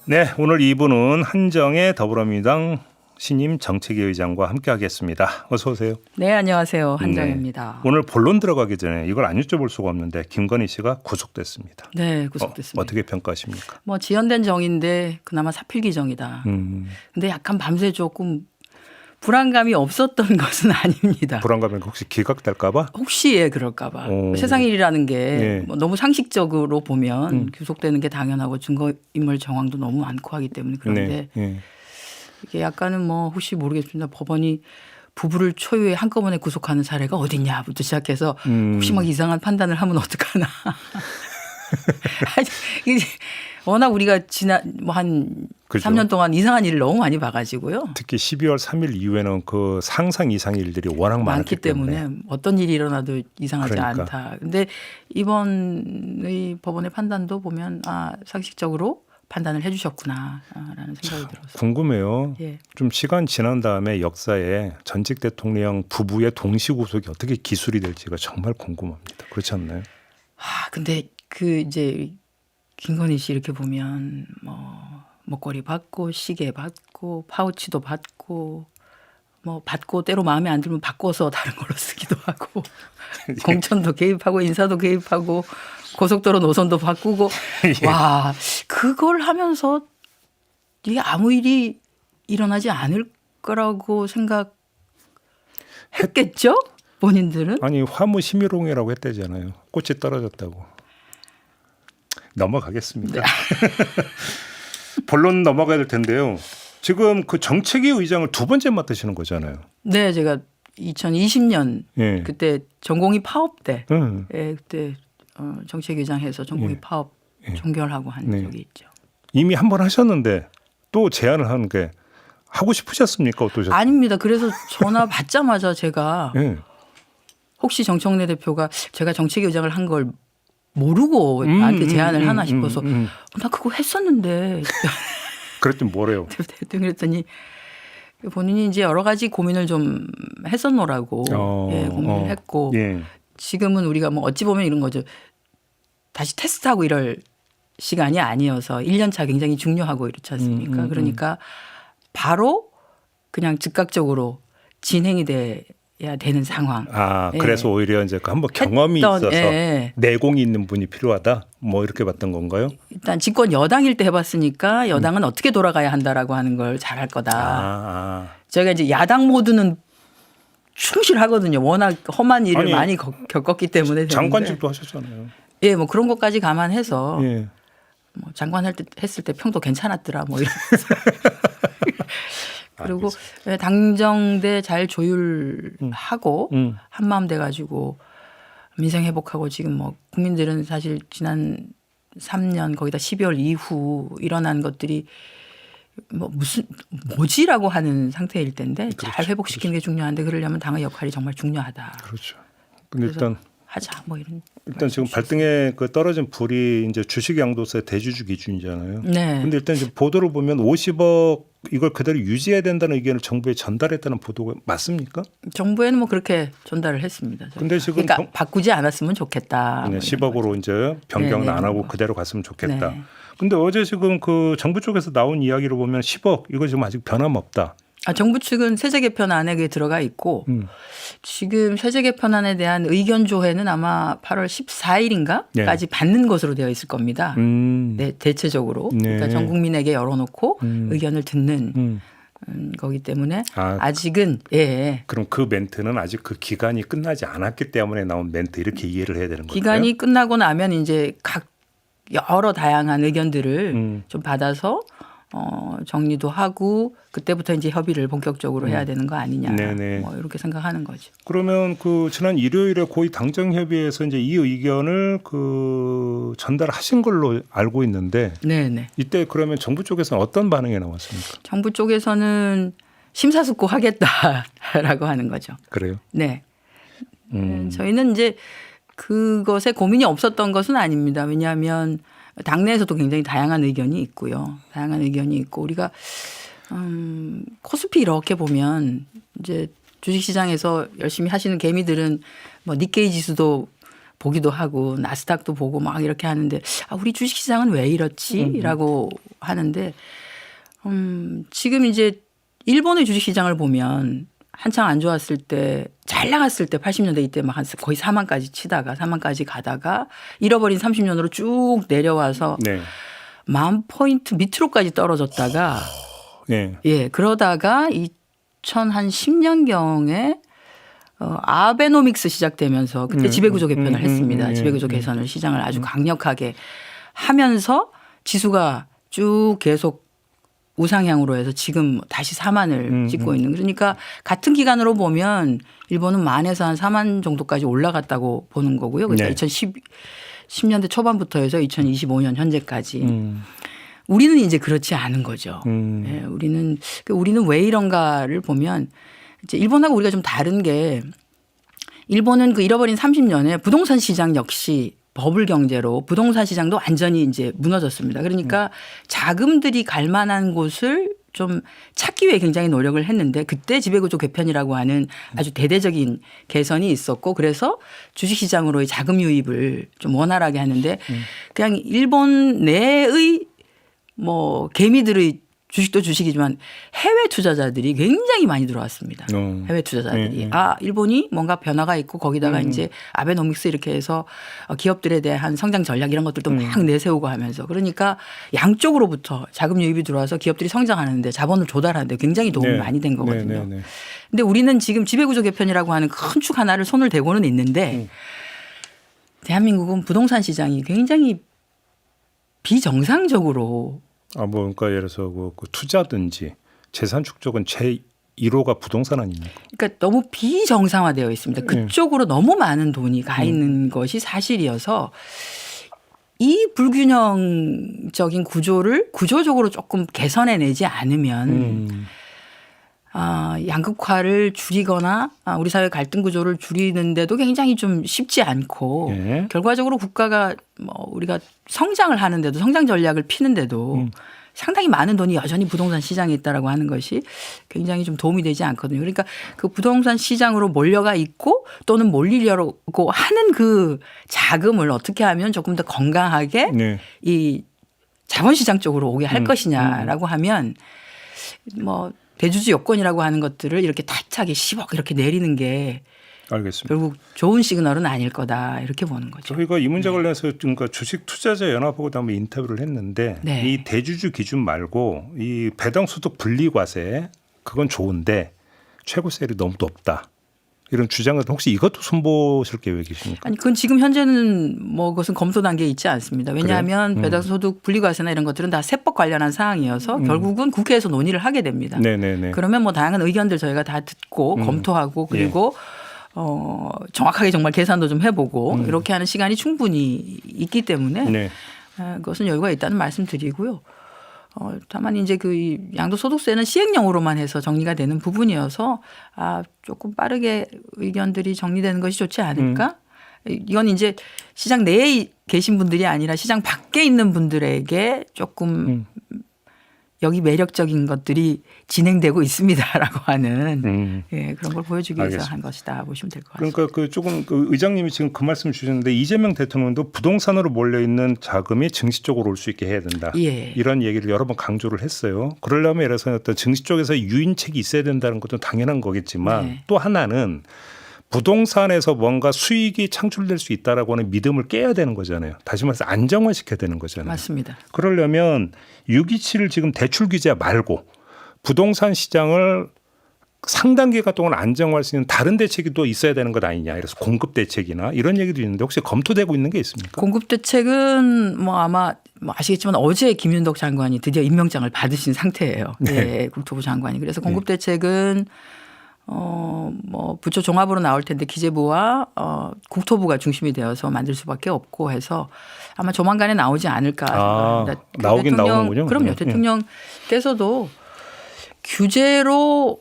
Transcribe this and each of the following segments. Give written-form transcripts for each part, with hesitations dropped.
네, 오늘 2부는 한정의 더불어민주당 신임 정책위 의장과 함께하겠습니다. 어서 오세요. 네, 안녕하세요. 한정입니다. 오늘 본론 들어가기 전에 이걸 안 여쭤볼 수가 없는데 김건희 씨가 구속됐습니다. 네, 구속됐습니다. 어떻게 평가하십니까? 뭐 지연된 정인데 그나마 사필기 정이다. 근데 약간 밤새 조금 불안감이 없었던 것은 아닙니다. 불안감이 혹시 기각될까 봐? 혹시 그럴까 봐. 세상 일이라는 게 뭐 너무 상식적으로 보면 구속되는 게 당연하고 증거인멸 정황도 너무 많고 하기 때문에 그런데 이게 약간은 뭐 혹시 모르겠습니다. 법원이 부부를 초유에 한꺼번에 구속하는 사례가 어딨냐부터 시작해서 혹시 막 이상한 판단을 하면 어떡하나. 워낙 우리가 지난 뭐 한 그렇죠. 3년 동안 이상한 일을 너무 많이 봐가지고요. 특히 12월 3일 이후에는 그 상상 이상의 일들이 워낙 많기 때문에 어떤 일이 일어나도 이상하지 그러니까. 않다. 근데 이번의 법원의 판단도 보면 상식적으로 판단을 해 주셨구나라는 생각이 들어서. 궁금해요. 예. 좀 시간 지난 다음에 역사에 전직 대통령 부부의 동시 구속이 어떻게 기술이 될지가 정말 궁금합니다. 그렇지 않나요? 근데 이제 김건희 씨 이렇게 보면 뭐 목걸이 받고 시계 받고 파우치도 받고 뭐 받고 때로 마음에 안 들면 바꿔서 다른 걸로 쓰기도 하고 공천도 개입하고 인사도 개입하고 고속도로 노선도 바꾸고 와 그걸 하면서 이게 아무 일이 일어나지 않을 거라고 생각했겠죠? 본인들은? 아니 화무심이롱이라고 했다잖아요. 꽃이 떨어졌다고. 넘어가겠습니다. 네. 본론 넘어가야 될 텐데요. 지금 그 정책위 의장을 두 번째 맡으시는 거잖아요. 네, 제가 2020년 예. 그때 전공의 파업 때 그때 정책위장해서 전공의 파업 종결하고 한 적이 있죠. 이미 한 번 하셨는데 또 제안을 하는 게 하고 싶으셨습니까? 어떠셨어요? 아닙니다. 그래서 전화 받자마자 제가 혹시 정청래 대표가 제가 정책위장을 한 걸 모르고 나한테 제안을 하나 싶어서 나 그거 했었는데 그랬더니 뭐래요? 그랬더니 본인이 이제 여러 가지 고민을 좀 했었노라고 고민을 했고 지금은 우리가 뭐 어찌 보면 이런 거죠. 다시 테스트하고 이럴 시간이 아니어서 1년 차 굉장히 중요하고 이렇지 않습니까? 그러니까 바로 그냥 즉각적으로 진행이 돼야 되는 상황. 그래서 오히려 이제 한번 경험이 있어서 내공이 있는 분이 필요하다. 뭐 이렇게 봤던 건가요? 일단 집권 여당일 때 해봤으니까 여당은 어떻게 돌아가야 한다라고 하는 걸 잘할 거다. 저희가 이제 야당 모드는 충실하거든요. 워낙 험한 일을 많이 겪었기 때문에. 장관직도 하셨잖아요. 예, 뭐 그런 것까지 감안해서 뭐 장관 했을 때 평도 괜찮았더라. 뭐 이러면서. 그리고 당정대 잘 조율하고 한마음 돼가지고 민생 회복하고 지금 뭐 국민들은 사실 지난 3년 거기다 12월 이후 일어난 것들이 뭐 뭐지라고 하는 상태일 텐데 잘 회복시키는 게 중요한데 그러려면 당의 역할이 정말 중요하다. 그렇죠. 근데 일단 하자 뭐 이런. 일단 지금 발등에 그 떨어진 불이 이제 주식 양도세 대주주 기준이잖아요. 네. 근데 일단 지금 보도를 보면 50억 이걸 그대로 유지해야 된다는 의견을 정부에 전달했다는 보도가 맞습니까? 정부에는 뭐 그렇게 전달을 했습니다. 근데 지금 그러니까 바꾸지 않았으면 좋겠다. 네, 10억으로 이제 변경은 안 하고 그대로 갔으면 좋겠다. 근데 어제 지금 그 정부 쪽에서 나온 이야기로 보면 10억 이거 지금 아직 변함없다. 정부 측은 세제 개편안에 들어가 있고 지금 세제 개편안에 대한 의견 조회는 아마 8월 14일인가까지 받는 것으로 되어 있을 겁니다. 네, 대체적으로. 그러니까 전 국민에게 열어놓고 의견을 듣는 거기 때문에 아직은 그럼 그 멘트는 아직 그 기간이 끝나지 않았기 때문에 나온 멘트 이렇게 이해를 해야 되는 거예요? 기간이 끝나고 나면 이제 각 여러 다양한 의견들을 좀 받아서 정리도 하고 그때부터 이제 협의를 본격적으로 해야 되는 거 아니냐. 뭐 이렇게 생각하는 거죠. 그러면 그 지난 일요일에 고위 당정 협의회에서 이제 이 의견을 그 전달하신 걸로 알고 있는데 이때 그러면 정부 쪽에서는 어떤 반응이 나왔습니까? 정부 쪽에서는 심사숙고하겠다라고 하는 거죠. 그래요? 네. 저희는 이제 그것에 고민이 없었던 것은 아닙니다. 왜냐하면 당내에서도 굉장히 다양한 의견이 있고요. 다양한 의견이 있고 우리가 코스피 이렇게 보면 이제 주식시장에서 열심히 하시는 개미들은 뭐 니케이 지수도 보기도 하고 나스닥도 보고 막 이렇게 하는데 우리 주식시장은 왜 이렇지라고 하는데 지금 이제 일본의 주식시장을 보면 한창 안 좋았을 때 잘 나갔을 때 80년대 이때 막 거의 4만까지 치다가 4만까지 가다가 잃어버린 30년으로 쭉 내려와서 네. 10,000포인트 밑으로까지 떨어졌다가 네. 예, 그러다가 2010년경에 아베노믹스 시작되면서 그때 지배구조 개편을 했습니다. 지배구조 개선을 시장을 아주 강력하게 하면서 지수가 쭉 계속 우상향으로 해서 지금 다시 4만을 찍고 있는. 그러니까 같은 기간으로 보면 일본은 10,000에서 한 4만 정도까지 올라갔다고 보는 거고요. 그러니까 네. 2010년대 초반부터 해서 2025년 현재까지. 우리는 이제 그렇지 않은 거죠. 예, 우리는 왜 이런가를 보면 이제 일본하고 우리가 좀 다른 게 일본은 그 잃어버린 30년에 부동산 시장 역시 버블 경제로 부동산 시장도 완전히 이제 무너졌습니다. 그러니까 자금들이 갈 만한 곳을 좀 찾기 위해 굉장히 노력을 했는데 그때 지배구조 개편이라고 하는 아주 대대적인 개선이 있었고 그래서 주식시장으로의 자금 유입을 좀 원활하게 하는데 그냥 일본 내의 뭐 개미들의 주식도 주식이지만 해외 투자자들이 굉장히 많이 들어왔습니다. 해외 투자자들이. 일본이 뭔가 변화가 있고 거기다가 이제 아베노믹스 이렇게 해서 기업들에 대한 성장 전략 이런 것들도 막 내세우고 하면서 그러니까 양쪽으로부터 자금 유입이 들어와서 기업들이 성장하는데 자본을 조달하는데 굉장히 도움이 많이 된 거거든요. 근데 우리는 지금 지배구조 개편이라고 하는 큰 축 하나를 손을 대고는 있는데 대한민국은 부동산 시장이 굉장히 비정상적으로 그러니까 예를 들어서 그 투자든지 재산 축적은 제 1호가 부동산 아닙니까? 그러니까 너무 비정상화되어 있습니다. 그쪽으로 너무 많은 돈이 가 있는 것이 사실이어서 이 불균형적인 구조를 구조적으로 조금 개선해내지 않으면 양극화를 줄이거나 우리 사회 갈등 구조를 줄이는데도 굉장히 좀 쉽지 않고 결과적으로 국가가 우리가 성장을 하는데도 성장 전략을 피는데도 상당히 많은 돈이 여전히 부동산 시장에 있다라고 하는 것이 굉장히 좀 도움이 되지 않거든요. 그러니까 그 부동산 시장으로 몰려가 있고 또는 몰리려고 하는 그 자금을 어떻게 하면 조금 더 건강하게 이 자본시장 쪽으로 오게 할 것이냐라고 하면 뭐 대주주 요건이라고 하는 것들을 이렇게 타이트하게 10억 이렇게 내리는 게 알겠습니다. 결국 좋은 시그널은 아닐 거다 이렇게 보는 거죠. 저희가 이 문제 관련해서 그러니까 주식 투자자 연합하고도 한번 인터뷰를 했는데 이 대주주 기준 말고 이 배당소득 분리과세 그건 좋은데 최고세율이 너무 높다. 이런 주장은 혹시 이것도 손보실 계획이십니까? 아니 그건 지금 현재는 뭐 그것은 검토 단계에 있지 않습니다. 왜냐하면 배당소득 분리과세나 이런 것들은 다 세법 관련한 사항이어서 결국은 국회에서 논의를 하게 됩니다. 그러면 뭐 다양한 의견들 저희가 다 듣고 검토하고 그리고 정확하게 정말 계산도 좀 해보고 이렇게 하는 시간이 충분히 있기 때문에 그것은 여유가 있다는 말씀드리고요. 다만 이제 그 양도소득세는 시행령으로만 해서 정리가 되는 부분이어서 조금 빠르게 의견들이 정리되는 것이 좋지 않을까? 이건 이제 시장 내에 계신 분들이 아니라 시장 밖에 있는 분들에게 조금 여기 매력적인 것들이 진행되고 있습니다라고 하는 그런 걸 보여주기 위해서 알겠습니다. 한 것이다 보시면 될 것 같습니다. 그러니까 그 조금 그 의장님이 지금 그 말씀 주셨는데 이재명 대통령도 부동산으로 몰려 있는 자금이 증시 쪽으로 올 수 있게 해야 된다. 이런 얘기를 여러 번 강조를 했어요. 그러려면 예를 들어서 어떤 증시 쪽에서 유인책이 있어야 된다는 것도 당연한 거겠지만 또 하나는 부동산에서 뭔가 수익이 창출될 수 있다라고 하는 믿음을 깨야 되는 거잖아요. 다시 말해서 안정화시켜야 되는 거잖아요. 맞습니다. 그러려면 627을 지금 대출 규제 말고 부동산 시장을 상당 기간 동안 안정화할 수 있는 다른 대책이 또 있어야 되는 것 아니냐. 그래서 공급 대책이나 이런 얘기도 있는데 혹시 검토되고 있는 게 있습니까? 공급 대책은 뭐 아마 아시겠지만 어제 김윤덕 장관이 드디어 임명장을 받으신 상태예요. 국토부 장관이. 그래서 공급 대책은 뭐 부처 종합으로 나올 텐데 기재부와 국토부가 중심이 되어서 만들 수밖에 없고 해서 아마 조만간에 나오지 않을까. 나오긴 나오는군요. 그럼요. 대통령께서도 규제로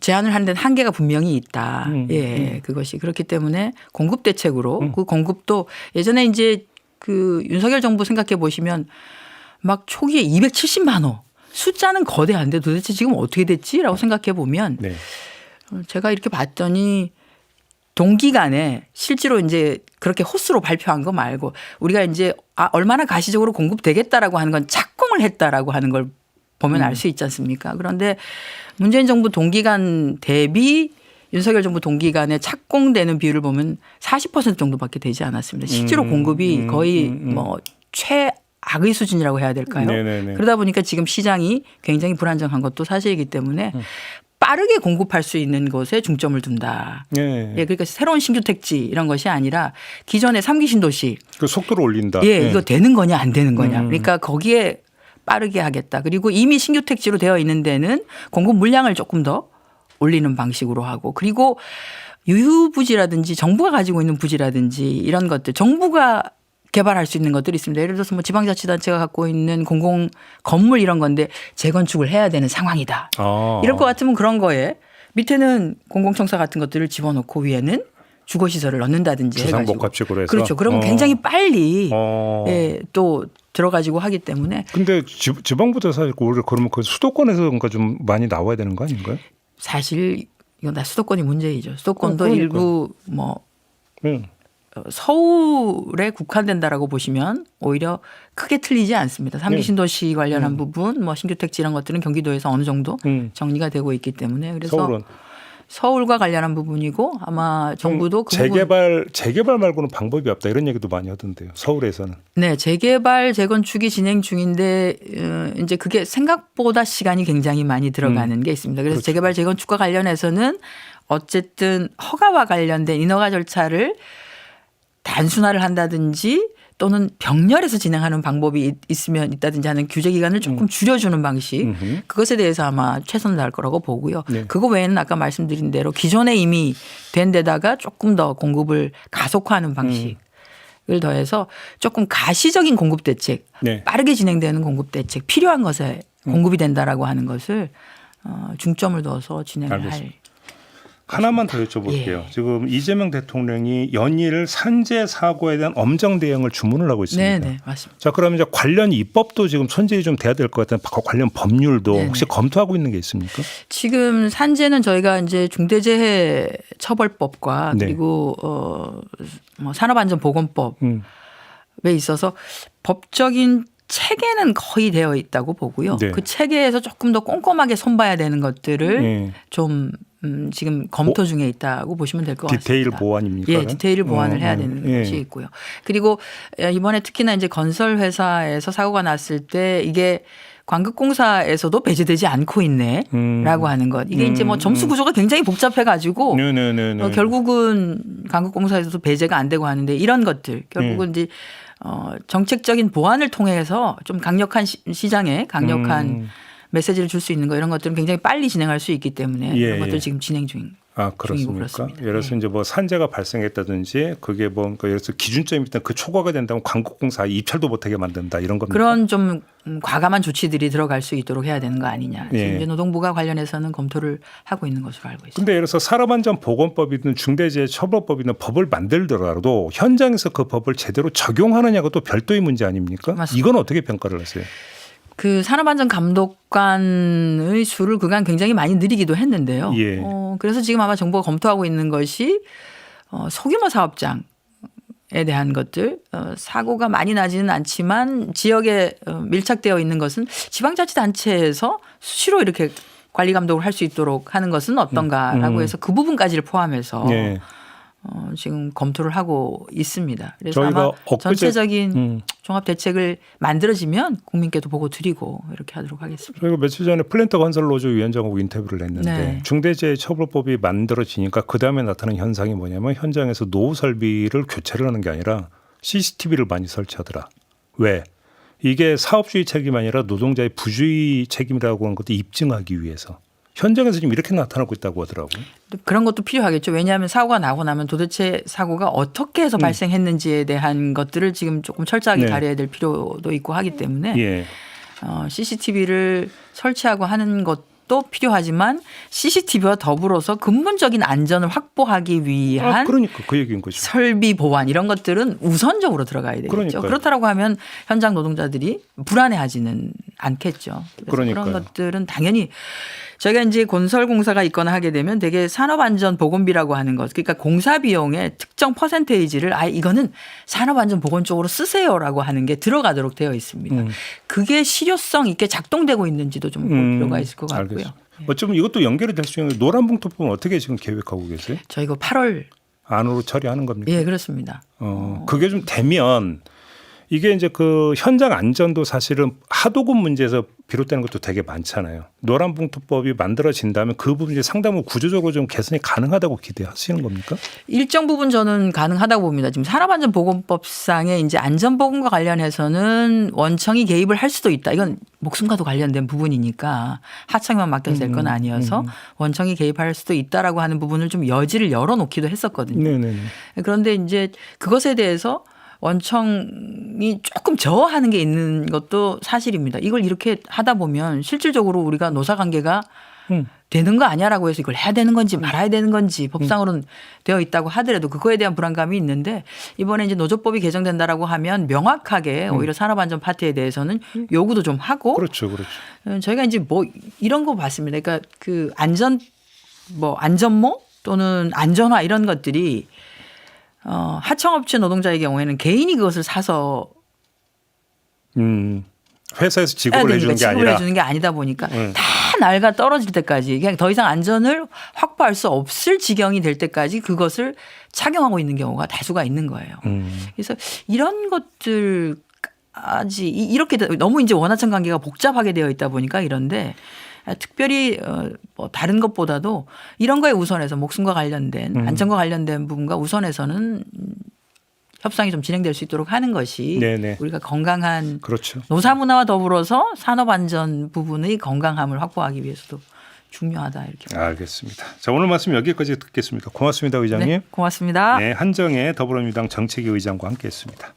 제한을 하는 데는 한계가 분명히 있다. 그것이 그렇기 때문에 공급 대책으로 그 공급도 예전에 이제 그 윤석열 정부 생각해 보시면 막 초기에 270만 호. 숫자는 거대한데 도대체 지금 어떻게 됐지라고 생각해 보면 제가 이렇게 봤더니 동기간에 실제로 이제 그렇게 호수로 발표한 거 말고 우리가 이제 얼마나 가시적으로 공급되겠다라고 하는 건 착공을 했다라고 하는 걸 보면 알 수 있지 않습니까? 그런데 문재인 정부 동기간 대비 윤석열 정부 동기간에 착공되는 비율을 보면 40% 정도밖에 되지 않았습니다. 실제로 공급이 거의 뭐 최악의 수준이라고 해야 될까요? 네네네. 그러다 보니까 지금 시장이 굉장히 불안정한 것도 사실이기 때문에 빠르게 공급할 수 있는 것에 중점을 둔다. 네. 예, 그러니까 새로운 신규 택지 이런 것이 아니라 기존의 3기 신도시. 그 속도를 올린다. 예, 네. 이거 되는 거냐 안 되는 거냐. 그러니까 거기에 빠르게 하겠다. 그리고 이미 신규 택지로 되어 있는 데는 공급 물량을 조금 더 올리는 방식으로 하고 그리고 유휴부지라든지 정부가 가지고 있는 부지라든지 이런 것들 정부가 개발할 수 있는 것들이 있습니다. 예를 들어서 뭐 지방자치단체가 갖고 있는 공공 건물 이런 건데 재건축을 해야 되는 상황이다. 이럴 것 같으면 그런 거에 밑에는 공공청사 같은 것들을 집어넣고 위에는 주거시설을 넣는다든지 해가지고. 주상복합식으로 해서. 그렇죠. 그러면 굉장히 빨리 예, 또 들어가지고 하기 때문에. 근데 지방부터 사실 우리가 그러면 그 수도권에서 뭔가 좀 많이 나와야 되는 거 아닌가요? 사실 이건 다 수도권이 문제이죠. 수도권도 일부 뭐 서울에 국한된다라고 보시면 오히려 크게 틀리지 않습니다. 3기 신도시 관련한 부분, 뭐 신규 택지 이런 것들은 경기도에서 어느 정도 정리가 되고 있기 때문에 그래서 서울은. 서울과 관련한 부분이고 아마 정부도 그 재개발 말고는 방법이 없다 이런 얘기도 많이 하던데요. 서울에서는. 네, 재개발 재건축이 진행 중인데 이제 그게 생각보다 시간이 굉장히 많이 들어가는 게 있습니다. 그래서 그렇죠. 재개발 재건축과 관련해서는 어쨌든 허가와 관련된 인허가 절차를 단순화를 한다든지 또는 병렬해서 진행하는 방법이 있다든지 하는 규제 기간을 조금 줄여주는 방식 그것에 대해서 아마 최선을 다할 거라고 보고요. 네. 그거 외에는 아까 말씀드린 대로 기존에 이미 된 데다가 조금 더 공급을 가속화하는 방식을 더해서 조금 가시적인 공급 대책 네. 빠르게 진행되는 공급 대책 필요한 것에 공급이 된다라고 하는 것을 중점을 둬서 진행을 알겠습니다. 할. 하나만 더 여쭤볼게요. 예. 지금 이재명 대통령이 연일 산재 사고에 대한 엄정 대응을 주문을 하고 있습니다. 네, 맞습니다. 자, 그러면 이제 관련 입법도 지금 손질이 좀 돼야 될 것 같은 관련 법률도 네네. 혹시 검토하고 있는 게 있습니까? 지금 산재는 저희가 이제 중대재해처벌법과 네. 그리고 뭐 산업안전보건법에 있어서 법적인 체계는 거의 되어 있다고 보고요. 네. 그 체계에서 조금 더 꼼꼼하게 손봐야 되는 것들을 네. 좀 지금 검토 중에 있다고 보시면 될 것 같습니다. 디테일 보완입니까? 예, 디테일 보완을 해야 되는 예. 것이 있고요. 그리고 이번에 특히나 이제 건설 회사에서 사고가 났을 때 이게 관급공사에서도 배제되지 않고 있네라고 하는 것. 이게 이제 뭐 점수 구조가 굉장히 복잡해가지고 결국은 관급공사에서도 배제가 안 되고 하는데 이런 것들 결국은 이제 정책적인 보완을 통해서 좀 강력한 시장에 강력한 메시지를 줄 수 있는 거 이런 것들은 굉장히 빨리 진행할 수 있기 때문에 이런 것들 지금 진행 중이고 그렇습니까? 예를 들어서 이제 뭐 산재가 발생했다든지 그게 뭐 그러니까 예를 들어서 기준점이 일단 그 초과가 된다면 관급공사 입찰도 못하게 만든다 이런 겁니다. 그런 좀 과감한 조치들이 들어갈 수 있도록 해야 되는 거 아니냐. 예. 지금 이제 노동부가 관련해서는 검토를 하고 있는 것으로 알고 있습니다. 그런데 예를 들어서 산업안전보건법이든 중대재해처벌법이든 법을 만들더라도 현장에서 그 법을 제대로 적용하느냐가 또 별도의 문제 아닙니까? 맞습니다. 이건 어떻게 평가를 하세요? 그 산업안전감독관의 수를 그간 굉장히 많이 늘리기도 했는데요. 예. 그래서 지금 아마 정부가 검토하고 있는 것이 소규모 사업장에 대한 것들 사고가 많이 나지는 않지만 지역에 밀착되어 있는 것은 지방자치단체에서 수시로 이렇게 관리 감독을 할 수 있도록 하는 것은 어떤가라고 해서 그 부분까지를 포함해서 예. 지금 검토를 하고 있습니다. 그래서 저희가 아마 전체적인 종합 대책을 만들어지면 국민께도 보고 드리고 이렇게 하도록 하겠습니다. 저희가 며칠 전에 플랜트 건설 노조 위원장하고 인터뷰를 했는데 네. 중대재해처벌법이 만들어지니까 그 다음에 나타나는 현상이 뭐냐면 현장에서 노후 설비를 교체를 하는 게 아니라 CCTV를 많이 설치하더라. 왜? 이게 사업주의 책임이 아니라 노동자의 부주의 책임이라고 하는 것도 입증하기 위해서. 현장에서 지금 이렇게 나타나고 있다고 하더라고요. 그런 것도 필요하겠죠. 왜냐하면 사고가 나고 나면 도대체 사고가 어떻게 해서 발생했는지에 대한 것들을 지금 조금 철저하게 다뤄야 될 필요도 있고 하기 때문에 예. CCTV를 설치하고 하는 것 것도 필요하지만 CCTV와 더불어서 근본적인 안전을 확보하기 위한 그러니까 그 얘기인 거죠. 설비 보완 이런 것들은 우선적으로 들어가야 되겠죠. 그러니까요. 그렇다라고 하면 현장 노동자들이 불안해하지는 않겠죠. 그래서 그런 것들은 당연히 저희가 이제 건설공사가 있거나 하게 되면 되게 산업안전보건비라고 하는 것, 그러니까 공사 비용의 특정 퍼센테이지를 이거는 산업안전보건 쪽으로 쓰세요라고 하는 게 들어가도록 되어 있습니다. 그게 실효성 있게 작동되고 있는지도 좀 볼 필요가 있을 것 같고요. 알겠습니다. 어쩌면 이것도 연결이 될 수 있는 노란봉투법은 어떻게 지금 계획하고 계세요? 저희가 8월 안으로 처리하는 겁니까? 예, 그렇습니다. 그게 좀 되면 이게 이제 그 현장 안전도 사실은 하도급 문제에서 비롯되는 것도 되게 많잖아요. 노란봉투법이 만들어진다면 그 부분이 상당히 구조적으로 좀 개선이 가능하다고 기대하시는 겁니까? 일정 부분 저는 가능하다고 봅니다. 지금 산업안전보건법상의 이제 안전보건과 관련해서는 원청이 개입을 할 수도 있다. 이건 목숨과도 관련된 부분이니까 하청에만 맡겨서 될 건 아니어서 원청이 개입할 수도 있다라고 하는 부분을 좀 여지를 열어놓기도 했었거든요. 네네. 그런데 이제 그것에 대해서 원청이 조금 저하는 게 있는 것도 사실입니다. 이걸 이렇게 하다 보면 실질적으로 우리가 노사관계가 되는 거 아니야라고 해서 이걸 해야 되는 건지 말아야 되는 건지 법상으로는 되어 있다고 하더라도 그거에 대한 불안감이 있는데 이번에 이제 노조법이 개정된다라고 하면 명확하게 오히려 산업안전 파트에 대해서는 요구도 좀 하고 그렇죠, 그렇죠. 저희가 이제 뭐 이런 거 봤습니다. 그러니까 그 안전모 또는 안전화 이런 것들이 하청업체 노동자의 경우에는 개인이 그것을 사서 회사에서 지급을 해주는 게 지급을 아니라 해주는 게 아니다 보니까 다 날가 떨어질 때까지 그냥 더 이상 안전을 확보할 수 없을 지경이 될 때까지 그것을 착용하고 있는 경우가 다수가 있는 거예요. 그래서 이런 것들까지 이렇게 너무 이제 원하청 관계가 복잡하게 되어 있다 보니까 이런데 특별히 뭐 다른 것보다도 이런 거에 우선해서 목숨과 관련된 안전과 관련된 부분과 우선해서는 협상이 좀 진행될 수 있도록 하는 것이 네네. 우리가 건강한 그렇죠. 노사문화와 더불어서 산업안전 부분의 건강함을 확보하기 위해서도 중요하다 이렇게. 알겠습니다. 자, 오늘 말씀 여기까지 듣겠습니다. 고맙습니다, 의장님. 네, 고맙습니다. 네, 한정혜 더불어민주당 정책위 의장과 함께했습니다.